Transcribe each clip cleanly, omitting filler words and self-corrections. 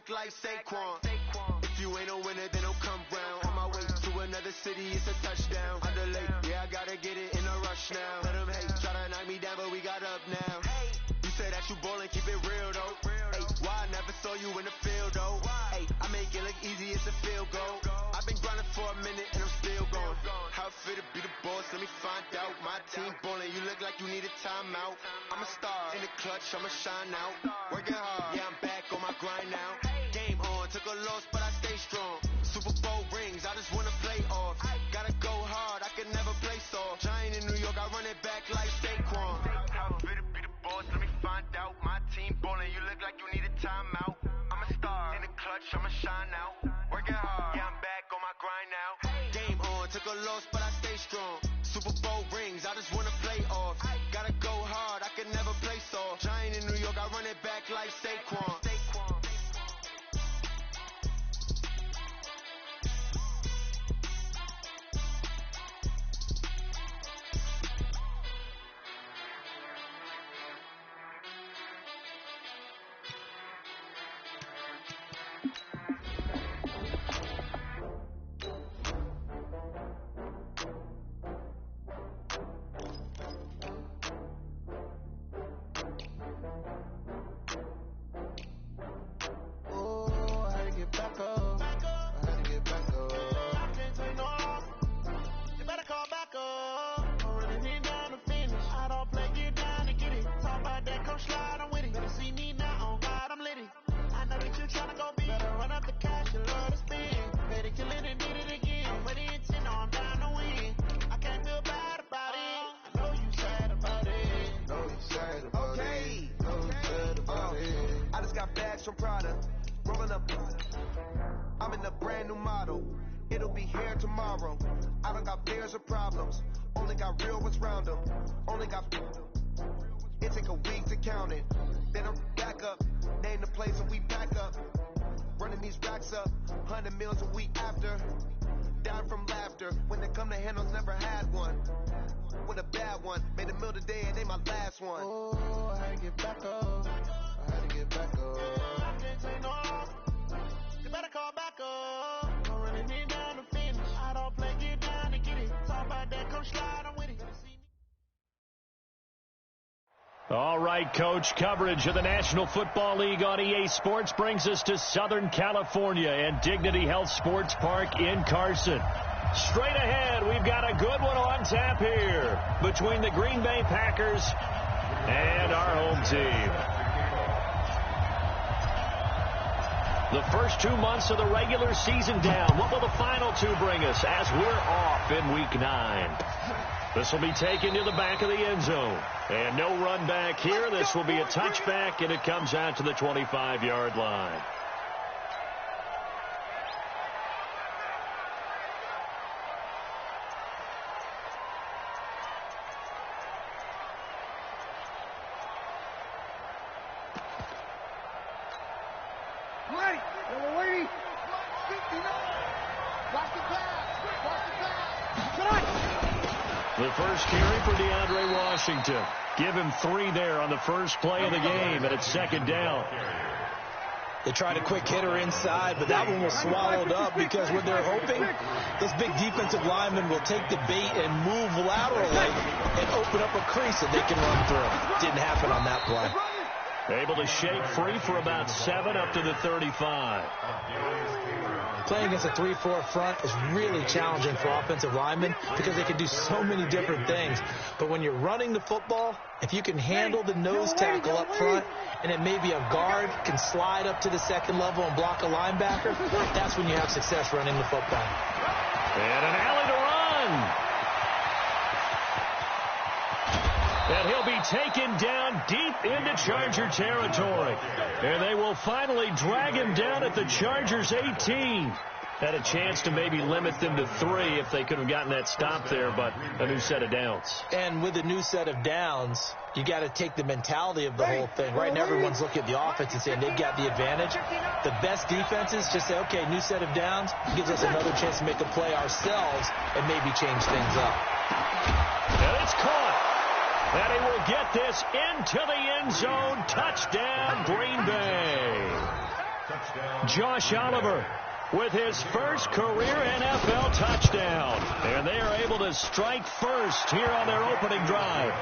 back like Saquon. If you ain't a winner, then don't come round. On my way to another city, it's a touchdown. Underlay, yeah, I gotta get it in a rush now. Let them hate, try to knock me down, but we got up now. You say that you ballin', keep it real though. Hey, why I never saw you in the field though? Hey, I make it look easy, it's a field goal. I've been grinding for a minute and I'm still going. How it feel to be the boss? Let me find out. My team ballin', you look like you need a timeout. I'm a star in the clutch, I'ma shine out. Working hard, yeah, I'm back on my grind now. Game on, took a loss, but I stay strong. Super Bowl rings, I just wanna play off. Gotta go hard, I can never play soft. Giant in New York, I run it back like Saquon. How it feel to be the boss? Let me find out. My team ballin', you look like you need a timeout. I'm a star in the clutch, I'ma shine out. Working hard, yeah, I'm back on my grind now. Game on, took a loss, but I stay strong. Super Bowl rings, I just wanna play off. Gotta go hard, I can never play soft. Giant in New York, I run it back like Saquon. From Prada, rolling up. I'm in a brand new model. It'll be here tomorrow. I don't got fears or problems. Only got real what's round them. Only got. It take a week to count it. Then I'm back up. Name the place and we back up. Running these racks up. 100 meals a week after. Down from laughter. When it come to handles, never had one. With a bad one. Made a meal today and they my last one. Oh, I had to get back up. I had to get back up. I can't take no loss. You better call back up. I'm running it down to finish. I don't play, get down to get it. Talk about that, come slide, I'm with it. All right, Coach, coverage of the National Football League on EA Sports brings us to Southern California and Dignity Health Sports Park in Carson. Straight ahead, we've got a good one on tap here between the Green Bay Packers and our home team. The first 2 months of the regular season down. What will the final two bring us as we're off in Week 9? This will be taken to the back of the end zone. And no run back here. This will be a touchback, and it comes out to the 25-yard line. The first carry for DeAndre Washington. Give him 3 there on the first play of the game, and it's second down. They tried a quick hitter inside, but that one was swallowed up because what they're hoping, this big defensive lineman will take the bait and move laterally and open up a crease that they can run through. Didn't happen on that play. Able to shake free for about 7 up to the 35. Playing against a 3-4 front is really challenging for offensive linemen because they can do so many different things. But when you're running the football, if you can handle the nose tackle up front and it may be a guard can slide up to the second level and block a linebacker, that's when you have success running the football. And an alley to run. And he'll be taken down deep into Charger territory. And they will finally drag him down at the Chargers' 18. Had a chance to maybe limit them to 3 if they could have gotten that stop there, but a new set of downs. And with a new set of downs, you got to take the mentality of the whole thing. Right now, everyone's looking at the offense and saying they've got the advantage. The best defenses just say, okay, new set of downs gives us another chance to make a play ourselves and maybe change things up. And it's caught. And he will get this into the end zone. Touchdown, Green Bay. Touchdown. Josh Oliver with his first career NFL touchdown. And they are able to strike first here on their opening drive.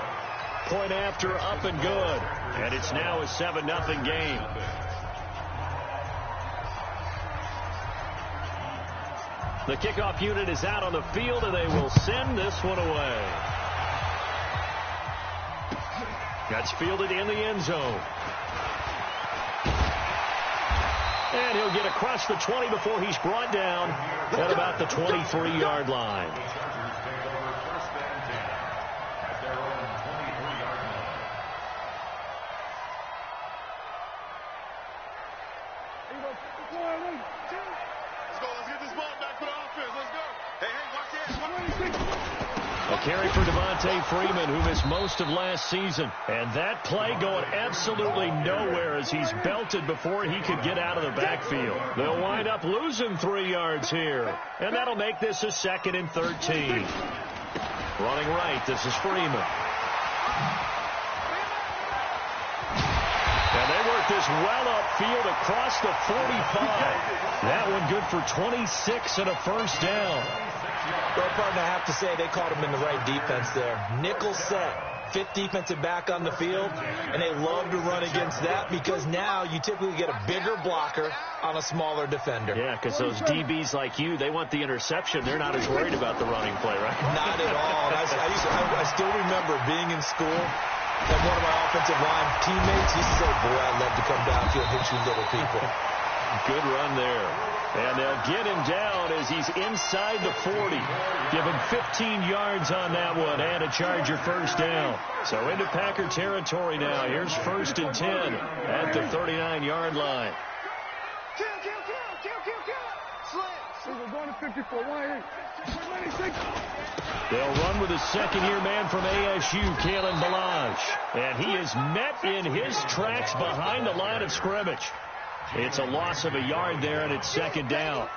Point after, up and good. And it's now a 7-0 game. The kickoff unit is out on the field, and they will send this one away. That's fielded in the end zone. And he'll get across the 20 before he's brought down at about the 23-yard line. A carry for Devontae Freeman, who missed most of last season. And that play going absolutely nowhere as he's belted before he could get out of the backfield. They'll wind up losing 3 yards here. And that'll make this a 2nd and 13. Running right, this is Freeman. And they work this well upfield across the 45. That one good for 26 and a first down. Well, partner, I have to say they caught him in the right defense there. Nickel set, 5th defensive back on the field, and they love to run against that because now you typically get a bigger blocker on a smaller defender. Yeah, because those DBs like you, they want the interception. They're not as worried about the running play, right? Not at all. I still remember being in school, and one of my offensive line teammates used to say, boy, I'd love to come downfield and hit you little people. Good run there. And they'll get him down as he's inside the 40. Give him 15 yards on that one and a Charger first down. So into Packer territory now. Here's 1st and 10 at the 39-yard line. They'll run with a second-year man from ASU, Kalen Ballage. And he is met in his tracks behind the line of scrimmage. It's a loss of a yard there, and it's 2nd down.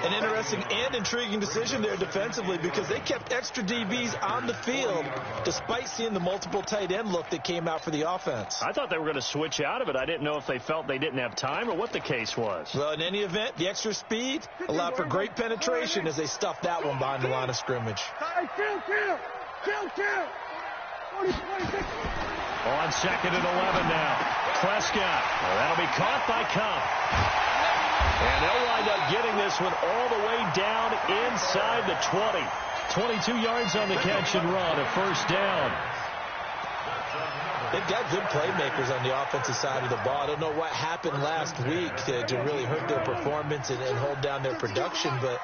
An interesting and intriguing decision there defensively because they kept extra DBs on the field despite seeing the multiple tight end look that came out for the offense. I thought they were going to switch out of it. I didn't know if they felt they didn't have time or what the case was. Well, in any event, the extra speed allowed for great penetration as they stuffed that one behind the line of scrimmage. On 2nd and 11 now. Prescott. Well, that'll be caught by Cup. And they'll wind up getting this one all the way down inside the 20. 22 yards on the catch and run, a first down. They've got good playmakers on the offensive side of the ball. I don't know what happened last week to really hurt their performance and hold down their production, but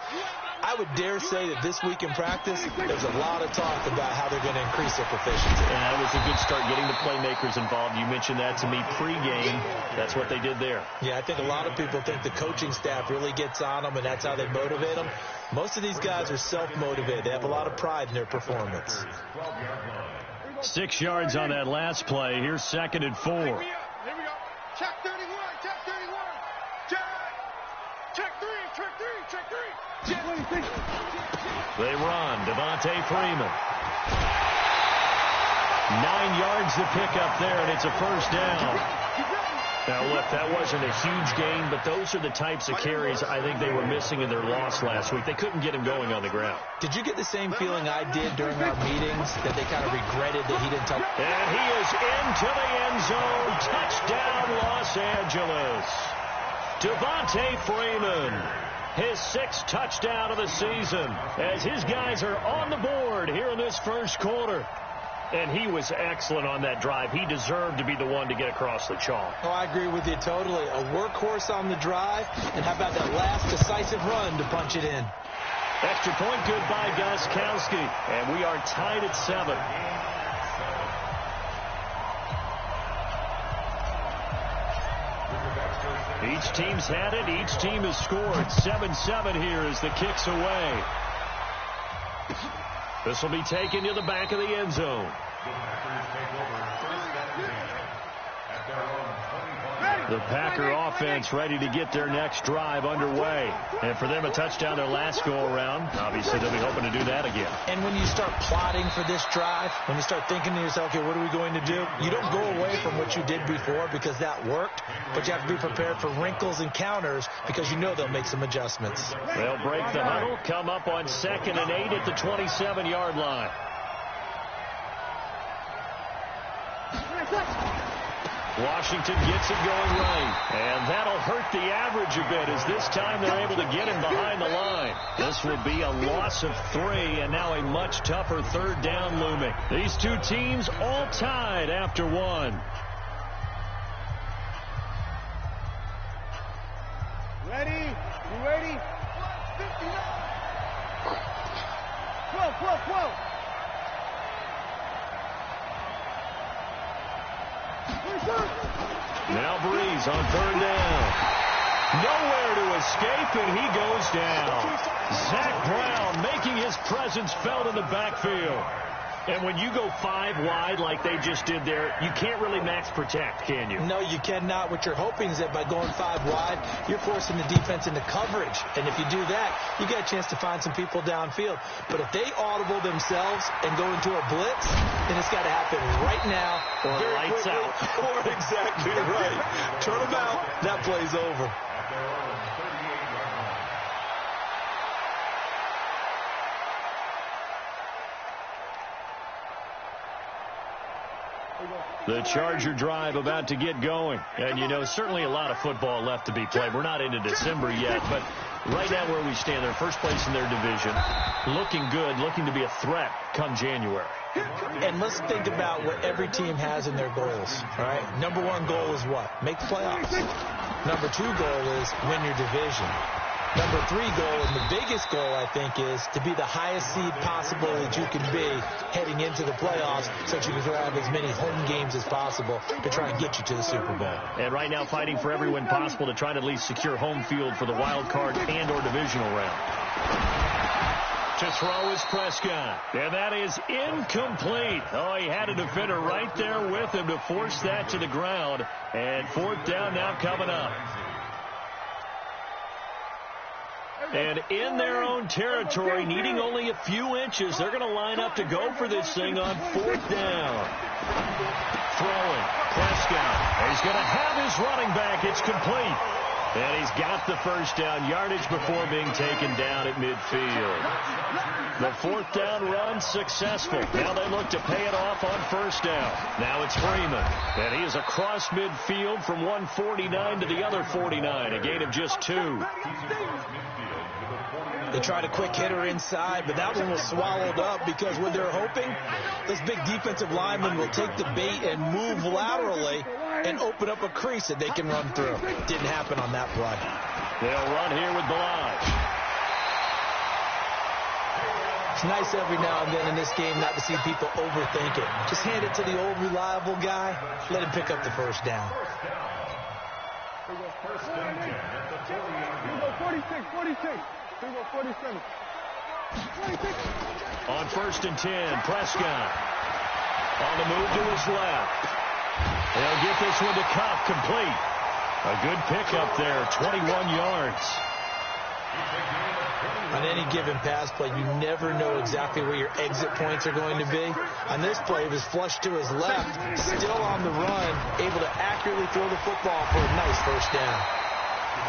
I would dare say that this week in practice, there's a lot of talk about how they're going to increase their proficiency. And that was a good start, getting the playmakers involved. You mentioned that to me pregame. That's what they did there. Yeah, I think a lot of people think the coaching staff really gets on them, and that's how they motivate them. Most of these guys are self-motivated. They have a lot of pride in their performance. 6 yards on that last play. Here's 2nd and 4. Here we go. Check 31. Check 31. Check 3. Check 3. Check 3. They run. Devontae Freeman. 9 yards to pick up there, and it's a first down. Now, look, that wasn't a huge gain, but those are the types of carries I think they were missing in their loss last week. They couldn't get him going on the ground. Did you get the same feeling I did during our meetings, that they kind of regretted that he didn't touch? And he is into the end zone. Touchdown, Los Angeles. Devontae Freeman, his 6th touchdown of the season, as his guys are on the board here in this first quarter. And he was excellent on that drive. He deserved to be the one to get across the chalk. Oh, I agree with you totally. A workhorse on the drive, and how about that last decisive run to punch it in? Extra point good by Gostkowski, and we are tied at 7. Each team's had it. Each team has scored. 7-7 here as the kick's away. This will be taken to the back of the end zone. Ready. The Packer offense ready to get their next drive underway. And for them, a touchdown their last go-around. Obviously, they'll be hoping to do that again. And when you start plotting for this drive, when you start thinking to yourself, okay, what are we going to do? You don't go away from what you did before because that worked, but you have to be prepared for wrinkles and counters because you know they'll make some adjustments. They'll break the huddle, come up on 2nd and 8 at the 27-yard line. Washington gets it going right, and that'll hurt the average a bit as this time they're able to get him behind the line. This will be a loss of 3, and now a much tougher 3rd down looming. These two teams all tied after 1. Ready? You ready? 12. Now Breeze on 3rd down. Nowhere to escape, and he goes down. Zach Brown making his presence felt in the backfield. And when you go 5 wide like they just did there, you can't really max protect, can you? No, you cannot. What you're hoping is that by going 5 wide, you're forcing the defense into coverage. And if you do that, you get a chance to find some people downfield. But if they audible themselves and go into a blitz, then it's got to happen right now. Or lights out. Or exactly right. Turn them out. That play's over. The Charger drive about to get going. And, you know, certainly a lot of football left to be played. We're not into December yet, but right now where we stand, they're first place in their division. Looking good, looking to be a threat come January. And let's think about what every team has in their goals, all right? Number 1 goal is what? Make the playoffs. Number 2 goal is win your division. Number 3 goal, and the biggest goal, I think, is to be the highest seed possible that you can be heading into the playoffs so that you can have as many home games as possible to try and get you to the Super Bowl. And right now fighting for every win possible to try to at least secure home field for the wild card and or divisional round. To throw is Prescott. And that is incomplete. Oh, he had a defender right there with him to force that to the ground. And 4th down now coming up. And in their own territory, needing only a few inches, they're going to line up to go for this thing on 4th down. Throwing. Prescott. He's going to have his running back. It's complete. And he's got the first down yardage before being taken down at midfield. The 4th down run successful. Now they look to pay it off on 1st down. Now it's Freeman. And he is across midfield from 149 to the other 49. A gain of just 2. They tried a quick hitter inside, but that one was swallowed up because what they're hoping, this big defensive lineman will take the bait and move laterally and open up a crease that they can run through. Didn't happen on that play. They'll run here with Balaj. It's nice every now and then in this game not to see people overthink it. Just hand it to the old reliable guy. Let him pick up the first down. 46. 47. On 1st and 10, Prescott. On the move to his left. They'll get this one to Cup, complete. A good pickup there, 21 yards. On any given pass play, you never know exactly where your exit points are going to be. On this play, it was flushed to his left, still on the run, able to accurately throw the football for a nice first down.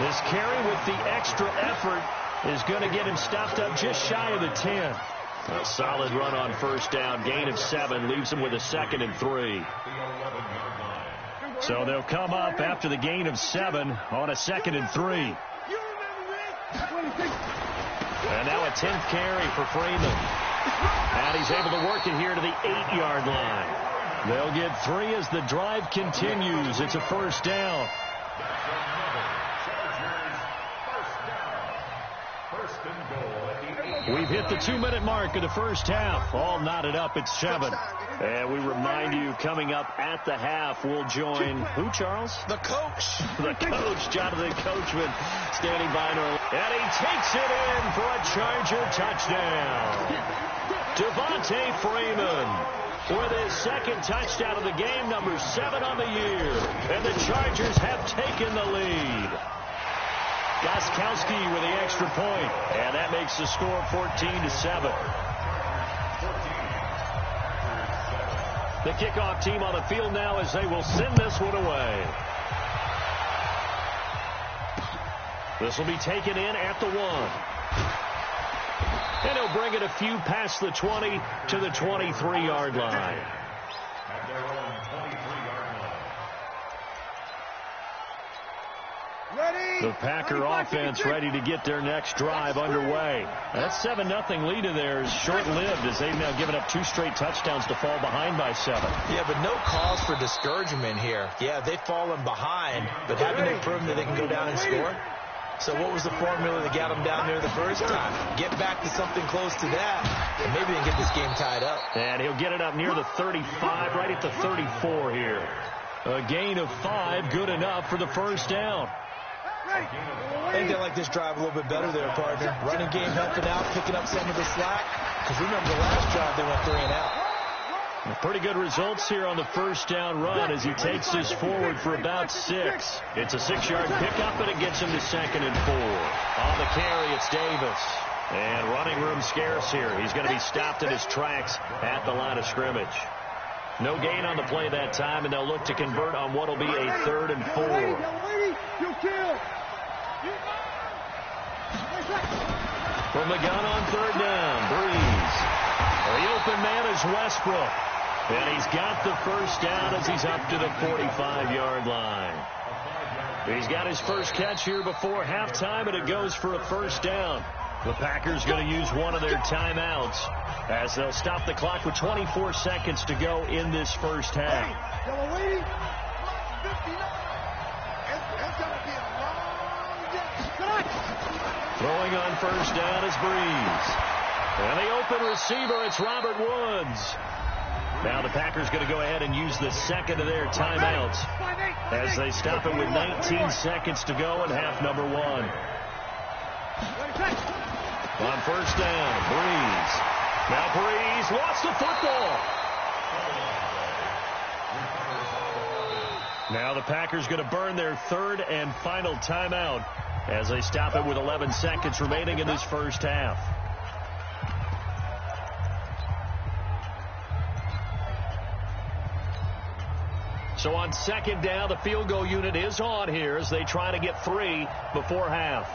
This carry with the extra effort is going to get him stopped up just shy of the 10. A solid run on 1st down, gain of 7, leaves him with a 2nd and 3. So they'll come up after the gain of 7 on a 2nd and 3. And now a 10th carry for Freeman. And he's able to work it here to the 8-yard line. They'll get 3 as the drive continues. It's a 1st down. We've hit the 2-minute mark of the first half. All knotted up at 7. And we remind you, coming up at the half, we'll join who, Charles? The coach. The coach, Jonathan Coachman, standing by. And he takes it in for a Charger touchdown. Devontae Freeman. with his second touchdown of the game, number 7 on the year. And the Chargers have taken the lead. Gostkowski with the extra point, and that makes the score 14-7. The kickoff team on the field now as they will send this one away. This will be taken in at the 1. And he'll bring it a few past the 20 to the 23-yard line. The Packer offense ready to get their next drive underway. That 7-0 lead of theirs short-lived as they've now given up 2 straight touchdowns to fall behind by 7. Yeah, but no cause for discouragement here. Yeah, they've fallen behind, but haven't they proven that they can go down and score? So what was the formula that got them down there the first time? Get back to something close to that, and maybe they can get this game tied up. And he'll get it up near the 35, right at the 34 here. A gain of 5, good enough for the first down. I think they like this drive a little bit better there, partner. Running game helping out, picking up some of the slack. Because remember the last drive, they went 3 and out. Pretty good results here on the first down run as he takes this forward for about 6. It's a 6-yard pickup, and it gets him to 2nd and 4. On the carry, it's Davis. And running room scarce here. He's going to be stopped in his tracks at the line of scrimmage. No gain on the play that time, and they'll look to convert on what will be a 3rd and 4. From the gun on 3rd down, Breeze. The open man is Westbrook. And he's got the first down as he's up to the 45-yard line. He's got his first catch here before halftime, and it goes for a first down. The Packers going to use one of their timeouts as they'll stop the clock with 24 seconds to go in this first half. Throwing on first down is Breeze. And the open receiver, it's Robert Woods. Now the Packers going to go ahead and use the second of their timeouts as they stop it with 19 seconds to go in half number 1. On first down, Breeze. Now Breeze lost the football. Now the Packers going to burn their 3rd and final timeout as they stop it with 11 seconds remaining in this first half. So on 2nd down, the field goal unit is on here as they try to get 3 before half.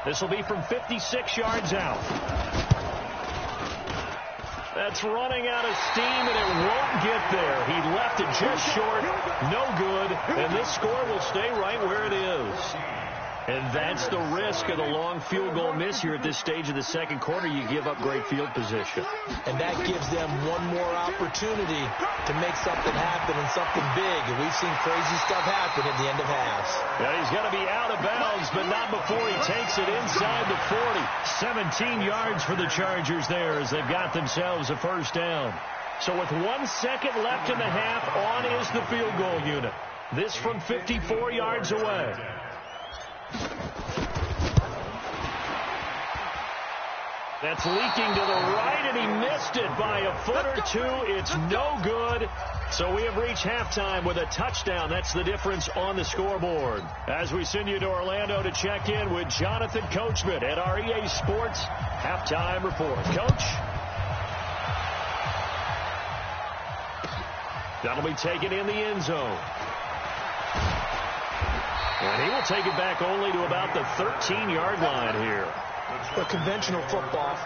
This will be from 56 yards out. That's running out of steam, and it won't get there. He left it just short. No good. And this score will stay right where it is. And that's the risk of the long field goal miss here at this stage of the second quarter. You give up great field position. And that gives them one more opportunity to make something happen and something big. And we've seen crazy stuff happen at the end of halves. Yeah, he's going to be out of bounds, but not before he takes it inside the 40. 17 yards for the Chargers there as they've got themselves a first down. So with 1 second left in the half, on is the field goal unit. This from 54 yards away. That's leaking to the right, and he missed it by a foot or 2. It's no good. So we have reached halftime with a touchdown. That's the difference on the scoreboard. As we send you to Orlando to check in with Jonathan Coachman at our EA Sports Halftime Report. Coach? That'll be taken in the end zone. And he will take it back only to about the 13-yard line here. But conventional football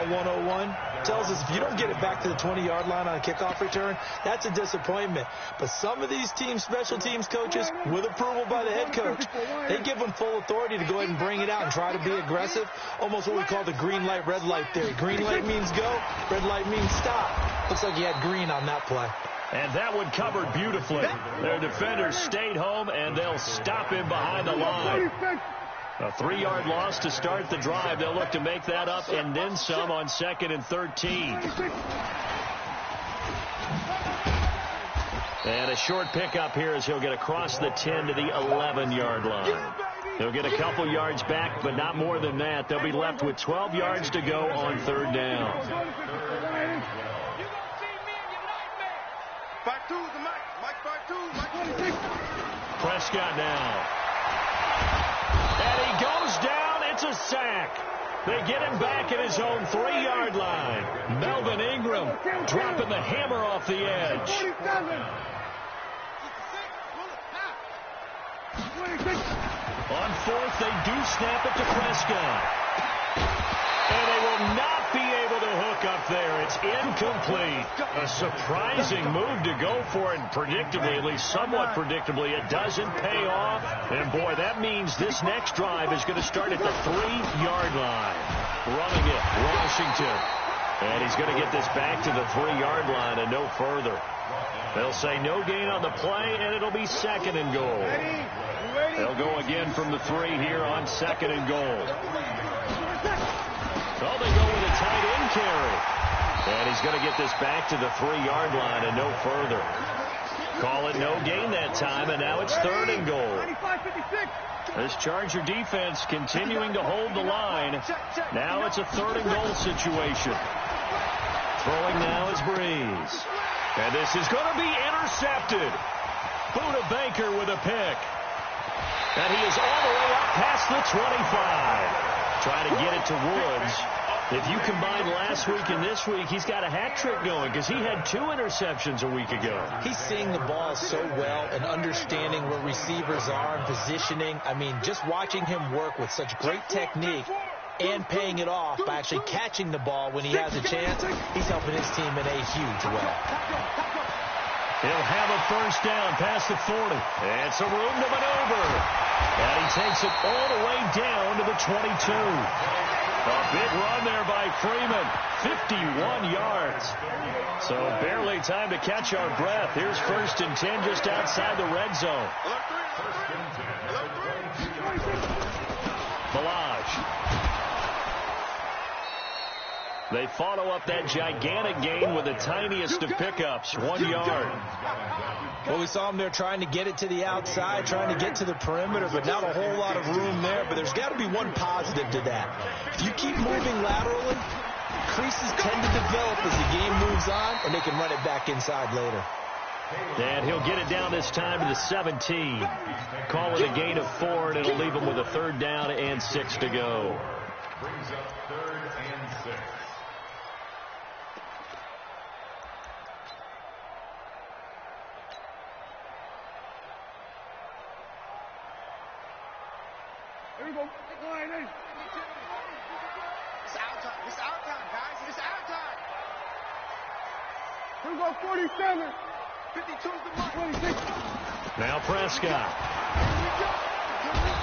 101, tells us if you don't get it back to the 20-yard line on a kickoff return, that's a disappointment. But some of these teams, special teams coaches, with approval by the head coach, they give them full authority to go ahead and bring it out and try to be aggressive. Almost what we call the green light, red light theory. Green light means go, red light means stop. Looks like he had green on that play. And that one covered beautifully. Their defenders stayed home, and they'll stop him behind the line. A 3-yard loss to start the drive. They'll look to make that up and then some on 2nd and 13. And a short pickup here as he'll get across the 10 to the 11-yard line. They'll get a couple yards back, but not more than that. They'll be left with 12 yards to go on 3rd down. Prescott now. And he goes down. It's a sack. They get him back at his own 3-yard line. Melvin Ingram dropping the hammer off the edge. On fourth, they do snap it to Prescott. And they will not be able to hook up there. It's incomplete. A surprising move to go for it. Predictably, at least somewhat predictably, it doesn't pay off. And, boy, that means this next drive is going to start at the 3-yard line. Running it, Washington. And he's going to get this back to the 3-yard line and no further. They'll say no gain on the play, and it'll be 2nd and goal. They'll go again from the 3 here on 2nd and goal. Oh, they go with a tight end carry. And he's going to get this back to the 3-yard line and no further. Call it no gain that time, and now it's 3rd and goal. This Charger defense continuing to hold the line. Now it's a 3rd and goal situation. Throwing now is Breeze. And this is going to be intercepted. Buda Baker with a pick. And he is all the way up past the 25. Trying to get it to Woods. If you combine last week and this week, he's got a hat trick going because he had 2 interceptions a week ago. He's seeing the ball so well and understanding where receivers are and positioning. I mean, just watching him work with such great technique and paying it off by actually catching the ball when he has a chance, he's helping his team in a huge way. He'll have a first down past the 40. And some room to maneuver. And he takes it all the way down to the 22. A big run there by Freeman. 51 yards. So barely time to catch our breath. Here's 1st and 10 just outside the red zone. Balaj. They follow up that gigantic gain with the tiniest of pickups, 1 yard. Well, we saw him there trying to get it to the outside, trying to get to the perimeter, but not a whole lot of room there. But there's got to be one positive to that. If you keep moving laterally, creases tend to develop as the game moves on, and they can run it back inside later. And he'll get it down this time to the 17. Call it a gain of 4, and it'll leave him with a 3rd down and 6 to go. Brings up 3rd and 6. Here we go. Line in. It's our time. It's our time, guys. It's our time. Here we go. 47. 52 is the mark. 26. Now Prescott.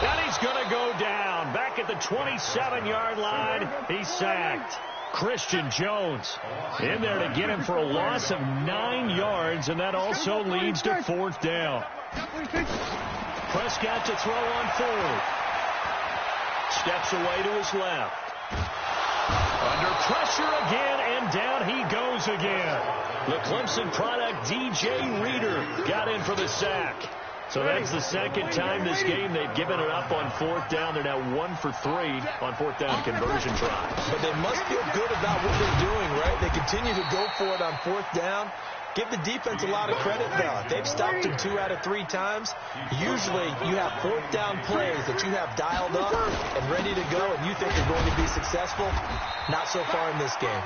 And he's going to go down. Back at the 27-yard line. He's sacked. Christian Jones in there to get him for a loss of 9 yards, and that also leads to 4th down. Prescott to throw on 4th. Steps away to his left. Under pressure again, and down he goes again. The Clemson product, DJ Reader, got in for the sack. So that's the 2nd time this game they've given it up on 4th down. They're now 1 for 3 on 4th down conversion tries. But they must feel good about what they're doing, right? They continue to go for it on 4th down. Give the defense a lot of credit, though. They've stopped him 2 out of 3 times. Usually, you have 4th down plays that you have dialed up and ready to go, and you think they're going to be successful. Not so far in this game.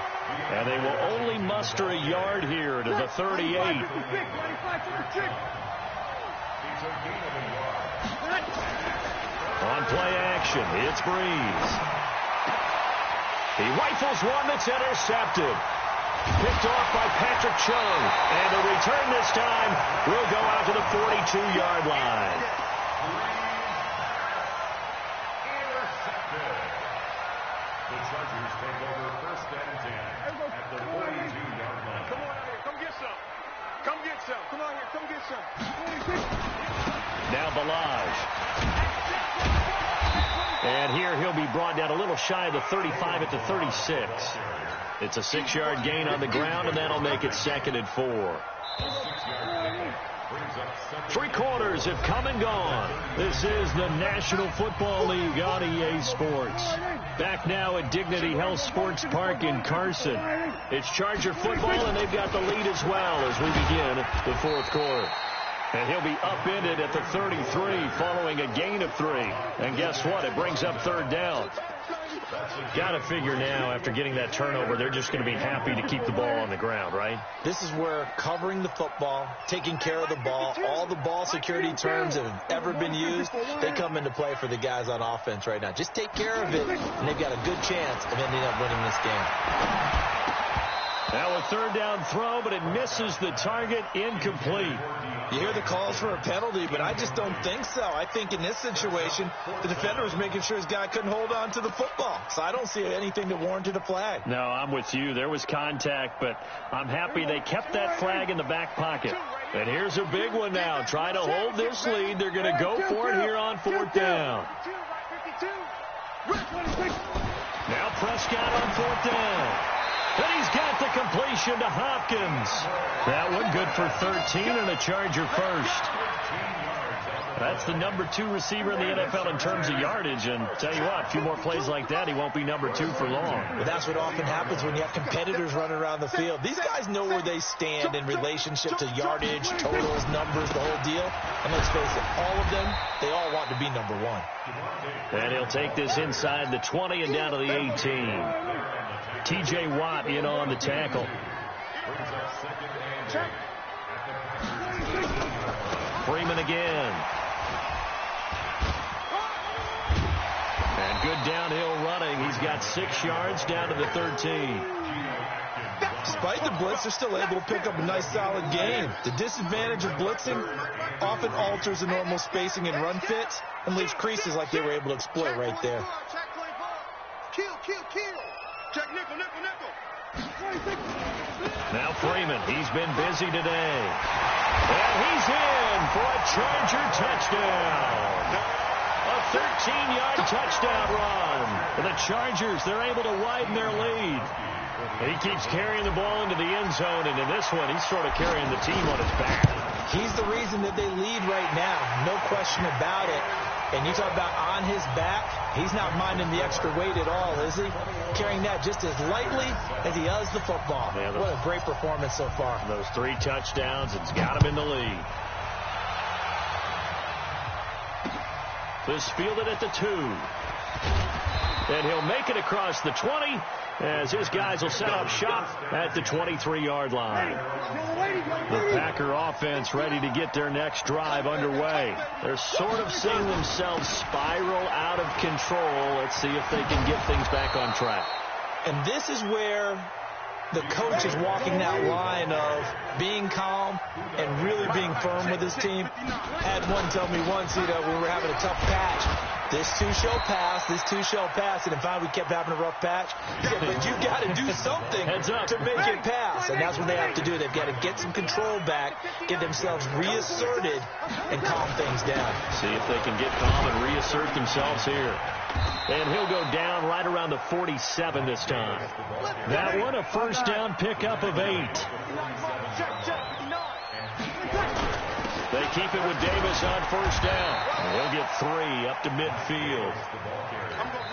And they will only muster a yard here to the 38. On play action, it's Breeze. He rifles one that's intercepted. Picked off by Patrick Chung. And the return this time will go out to the 42-yard line. Intercepted. The Chargers take over 1st and 10 at the 42-yard line. Come on out here. Come get some. Come get some. Come on here. Come get some. Now Balaj. And here he'll be brought down a little shy of the 35 at the 36. It's a 6-yard gain on the ground, and that'll make it 2nd and 4. 3 quarters have come and gone. This is the National Football League on EA Sports. Back now at Dignity Health Sports Park in Carson. It's Charger football, and they've got the lead as well as we begin the 4th quarter. And he'll be upended at the 33 following a gain of 3. And guess what? It brings up third down. Got to figure now, after getting that turnover, they're just going to be happy to keep the ball on the ground, right? This is where covering the football, taking care of the ball, all the ball security terms that have ever been used, they come into play for the guys on offense right now. Just take care of it, and they've got a good chance of ending up winning this game. Now a third down throw, but it misses the target, incomplete. You hear the calls for a penalty, but I just don't think so. I think in this situation, the defender was making sure his guy couldn't hold on to the football. So I don't see anything that warranted a flag. No, I'm with you. There was contact, but I'm happy they kept that flag in the back pocket. And here's a big one now. Try to hold this lead. They're going to go for it here on fourth down. Now Prescott on fourth down. And he's got the completion to Hopkins. That one good for 13 and a Charger first. That's the number 2 receiver in the NFL in terms of yardage. And tell you what, a few more plays like that, he won't be number 2 for long. But that's what often happens when you have competitors running around the field. These guys know where they stand in relationship to yardage, totals, numbers, the whole deal. And let's face it, all of them, they all want to be number 1. And he'll take this inside the 20 and down to the 18. T.J. Watt in on the tackle. Freeman again. And good downhill running. He's got 6 yards down to the 13. Despite the blitz, they're still able to pick up a nice, solid gain. The disadvantage of blitzing often alters the normal spacing and run fits and leaves creases like they were able to exploit right there. Check nickel, nickel, nickel. Now Freeman, he's been busy today. And he's in for a Charger touchdown. A 13-yard touchdown run. And the Chargers, they're able to widen their lead. And he keeps carrying the ball into the end zone, and in this one, he's sort of carrying the team on his back. He's the reason that they lead right now, no question about it. And you talk about on his back, he's not minding the extra weight at all, is he? Carrying that just as lightly as he does the football. Yeah, what a great performance so far. Those 3 touchdowns, it's got him in the lead. This fielded at the 2. And he'll make it across the 20 as his guys will set up shop at the 23-yard line. The Packer offense ready to get their next drive underway. They're sort of seeing themselves spiral out of control. Let's see if they can get things back on track. And this is where the coach is walking that line of being calm and really being firm with his team. I had one tell me once, when we were having a tough patch, this too shall pass, this too shall pass. And in fact, we kept having a rough patch. He said, but you got to do something to make it pass. And that's what they have to do. They've got to get some control back, get themselves reasserted, and calm things down. See if they can get calm and reassert themselves here. And he'll go down right around the 47 this time. That one, a first down pickup of 8. They keep it with Davis on first down. They'll get 3 up to midfield.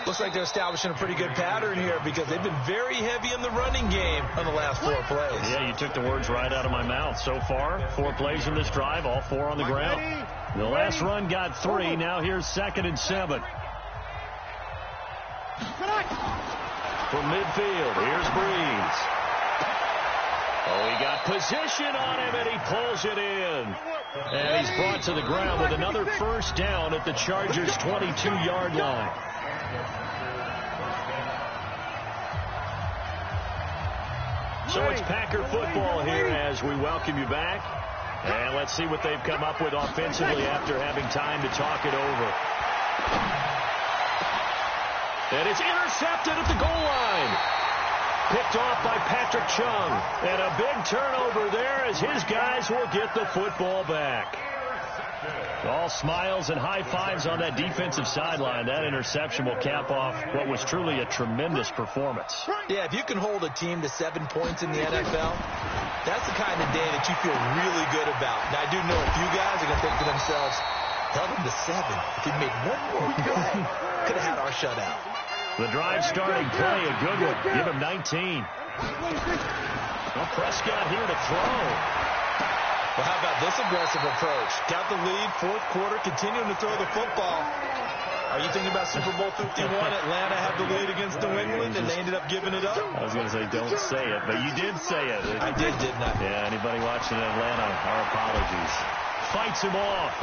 Looks like they're establishing a pretty good pattern here because they've been very heavy in the running game on the last 4 plays. Yeah, you took the words right out of my mouth. So far, 4 plays in this drive, all 4 on the ground. The last run got 3. Now here's 2nd and 7. From midfield, here's Breeze. Oh, he got position on him, and he pulls it in. And he's brought to the ground with another first down at the Chargers' 22-yard line. So it's Packer football here as we welcome you back. And let's see what they've come up with offensively after having time to talk it over. And it's intercepted at the goal line. Picked off by Patrick Chung. And a big turnover there as his guys will get the football back. All smiles and high fives on that defensive sideline. That interception will cap off what was truly a tremendous performance. Yeah, if you can hold a team to 7 points in the NFL, that's the kind of day that you feel really good about. Now, I do know a few guys are going to think to themselves, held them to 7. If we made one more play, could have had our shutout. The drive starting play, a good one. Give him 19. Well, Prescott here to throw. Well, how about this aggressive approach? Got the lead, fourth quarter, continuing to throw the football. Are you thinking about Super Bowl 51? Atlanta had the lead against New England, and they ended up giving it up? I was going to say, don't say it, but you did say it. I did, didn't I? Yeah, anybody watching in Atlanta, our apologies. Fights him off.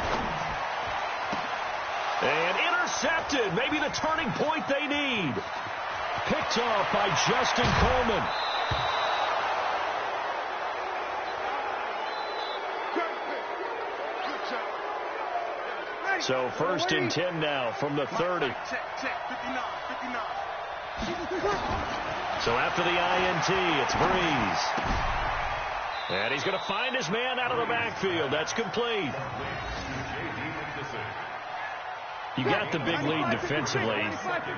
And intercepted. Maybe the turning point they need. Picked off by Justin Coleman. So first and 10 now from the 30. So after the INT, it's Breeze. And he's going to find his man out of the backfield. That's complete. You got the big lead defensively.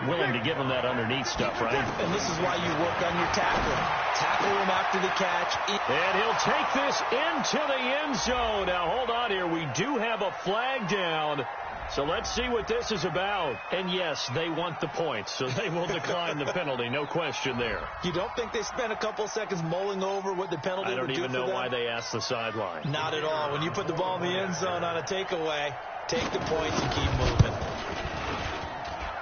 Willing to give him that underneath stuff, right? And this is why you work on your tackling. Tackle him after the catch. And he'll take this into the end zone. Now, hold on here. We do have a flag down. So let's see what this is about. And, yes, they want the points, so they will decline the penalty. No question there. You don't think they spent a couple seconds mulling over what the penalty would do for them? I don't even know why they asked the sideline. Not at all. When you put the ball in the end zone on a takeaway, take the points and keep moving.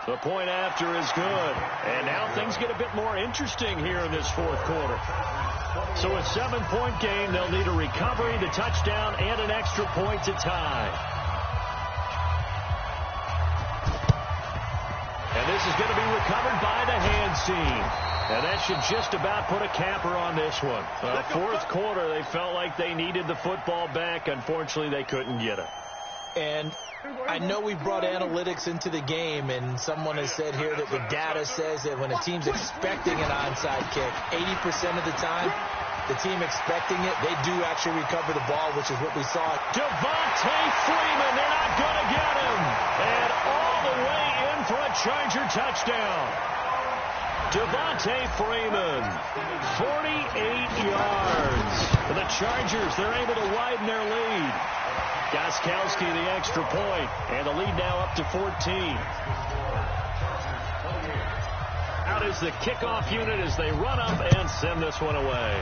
The point after is good. And now things get a bit more interesting here in this fourth quarter. So a 7-point game, they'll need a recovery, the touchdown, and an extra point to tie. And this is going to be recovered by the hands team. And that should just about put a capper on this one. Fourth quarter, they felt like they needed the football back. Unfortunately, they couldn't get it. And I know we brought analytics into the game, and someone has said here that the data says that when a team's expecting an onside kick, 80% of the time, the team expecting it, they do actually recover the ball, which is what we saw. Devontae Freeman, they're not going to get him. And all the way in for a Charger touchdown. Devontae Freeman, 48 yards. For the Chargers, they're able to widen their lead. Gostkowski the extra point, and the lead now up to 14. Out is the kickoff unit as they run up and send this one away.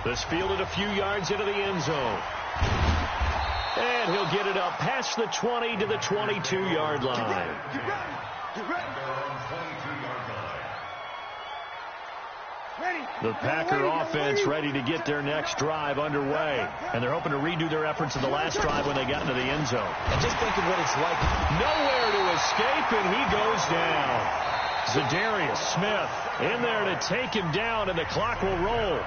This fielded a few yards into the end zone. And he'll get it up past the 20 to the 22-yard line. The Packer offense ready to get their next drive underway. And they're hoping to redo their efforts in the last drive when they got into the end zone. And just think of what it's like. Nowhere to escape, and he goes down. Zadarius Smith in there to take him down, and the clock will roll.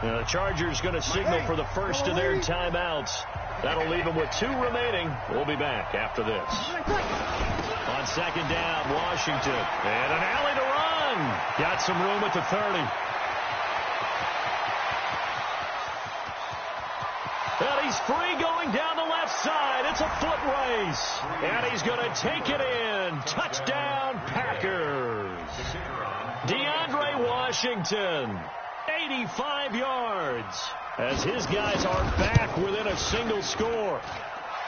And the Chargers going to signal for the first of their timeouts. That'll leave them with 2 remaining. We'll be back after this. On second down, Washington. And an alley to run. Got some room at the 30. And he's free going down the left side. It's a foot race. And he's going to take it in. Touchdown, Packers. DeAndre Washington, 85 yards. As his guys are back within a single score.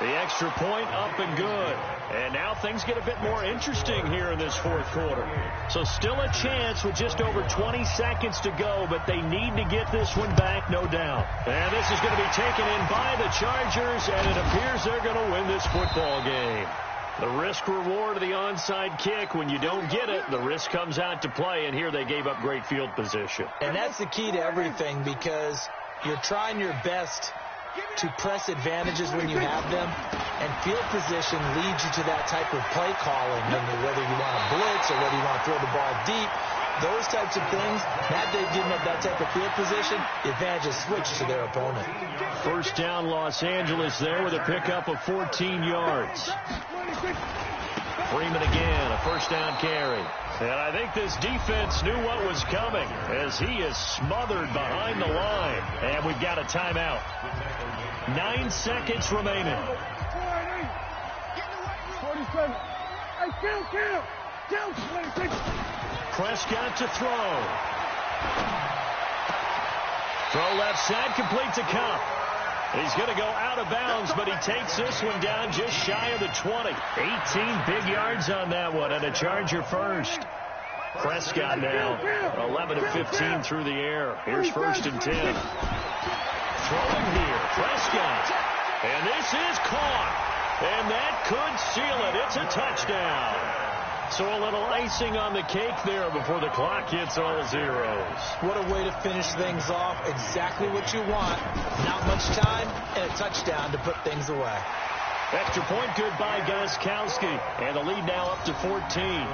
The extra point up and good. And now things get a bit more interesting here in this fourth quarter. So still a chance with just over 20 seconds to go, but they need to get this one back, no doubt. And this is going to be taken in by the Chargers, and it appears they're going to win this football game. The risk-reward of the onside kick, when you don't get it, the risk comes out to play, and here they gave up great field position. And that's the key to everything, because you're trying your best to press advantages when you have them, and field position leads you to that type of play calling, whether you want to blitz or whether you want to throw the ball deep, those types of things. Now they've given up that type of field position, the advantage is switched to their opponent. First down, Los Angeles there with a pickup of 14 yards. Freeman again, a first down carry. And I think this defense knew what was coming as he is smothered behind the line. And we've got a timeout. 9 seconds remaining. 47. Hey, count. Prescott to throw. Throw left side, complete to Cup. He's going to go out of bounds, but he takes this one down just shy of the 20. 18 big yards on that one, and a Charger first. Prescott now 11 of 15 through the air. Here's first and 10. Throwing here, Prescott. And this is caught. And that could seal it. It's a touchdown. So a little icing on the cake there before the clock hits all zeros. What a way to finish things off. Exactly what you want. Not much time and a touchdown to put things away. Extra point good by Gostkowski. And the lead now up to 14.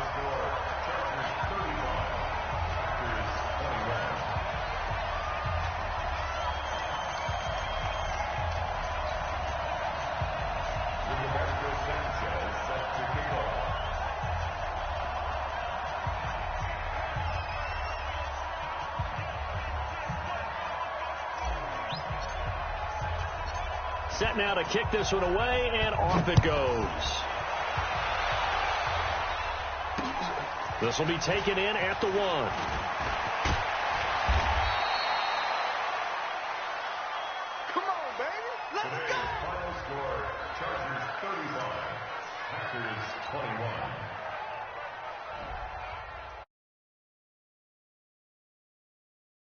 Set now to kick this one away, and off it goes. This will be taken in at the 1. Come on, baby. Let's go. Final score, Chargers 35, Packers 21.